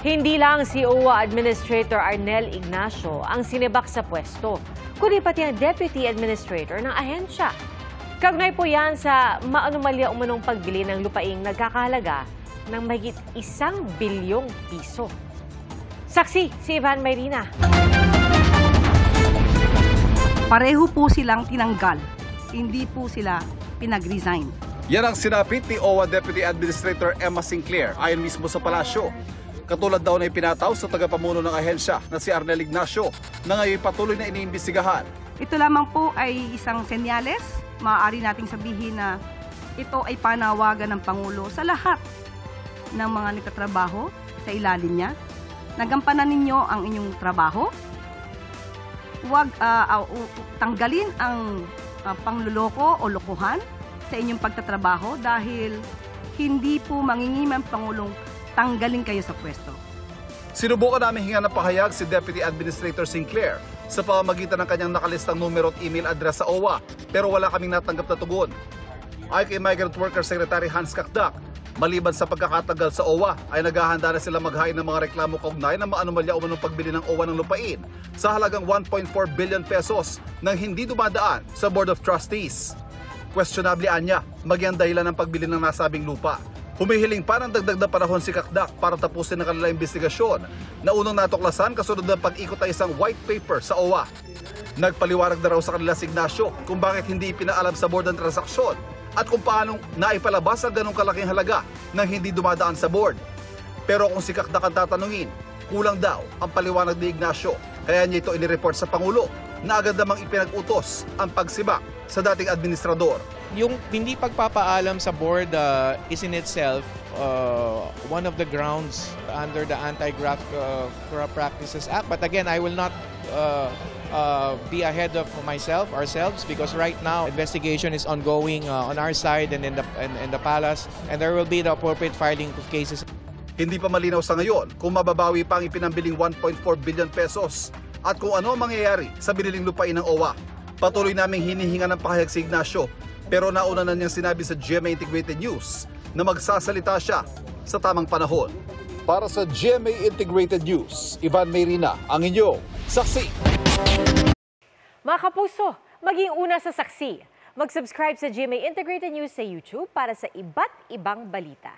Hindi lang si OWA Administrator Arnel Ignacio ang sinibak sa pwesto, kundi pati ang Deputy Administrator ng ahensya. Kaugnay po yan sa maanumalya umunong pagbili ng lupaing nagkakahalaga ng mahigit 1 bilyong piso. Saksi si Ivan Mayrina. Pareho po silang tinanggal, hindi po sila pinag-resign. Yan ang sinapit ni OWA Deputy Administrator Emma Sinclair ayon mismo sa palasyo. Katulad daw na ipinataw sa tagapamuno ng ahensya na si Arnel Ignacio na ngayon patuloy na iniimbestigahan. Ito lamang po ay isang senyales. Maaari nating sabihin na ito ay panawagan ng Pangulo sa lahat ng mga nagtatrabaho sa ilalim niya. Nagampanan ninyo ang inyong trabaho. Huwag tanggalin ang pangluloko o lokohan sa inyong pagtatrabaho dahil hindi po mangingimang Pangulong tanggalin kayo sa pwesto. Sinubukan namin hinga ng pahayag si Deputy Administrator Sinclair sa pamamagitan ng kanyang nakalistang numero at email address sa OWA pero wala kaming natanggap na tugon. Ayon kay Migrant Worker Secretary Hans Kakdak, maliban sa pagkakatagal sa OWA ay naghahanda na sila maghain ng mga reklamo kaugnay ng maanumalya umunong pagbili ng OWA ng lupain sa halagang 1.4 billion pesos nang hindi dumadaan sa Board of Trustees. Questionable anya, maging dahilan ng pagbili ng nasabing lupa. Humihiling pa ng dagdag na panahon si Kakdak para tapusin ang kanilang investigasyon na unang natuklasan kasunod ng pag-ikot ay isang white paper sa OWA. Nagpaliwanag na raw sa kanila si Ignacio kung bakit hindi pinaalam sa board ang transaksyon at kung paanong naipalabas ang ganong kalaking halaga nang hindi dumadaan sa board. Pero kung si Kakdak ang tatanungin, kulang daw ang paliwanag ni Ignacio kaya niya ito inireport sa Pangulo na agad namang ipinag-utos ang pagsibak sa dating administrador. Yung hindi pagpapaalam sa board is in itself one of the grounds under the Anti-Graft Corrupt Practices Act. But again, I will not be ahead of ourselves, because right now investigation is ongoing on our side and in the palace, and there will be the appropriate filing of cases. Hindi pa malinaw sa ngayon kung mababawi pa ang ipinambiling 1.4 billion pesos at kung ano ang mangyayari sa biniling lupain ng OWA. Patuloy naming hinihinga ng pahayag si Ignacio, pero nauna na niyang sinabi sa GMA Integrated News na magsasalita siya sa tamang panahon. Para sa GMA Integrated News, Ivan Mayrina, ang inyong saksi. Mga kapuso, maging una sa saksi. Mag-subscribe sa GMA Integrated News sa YouTube para sa iba't ibang balita.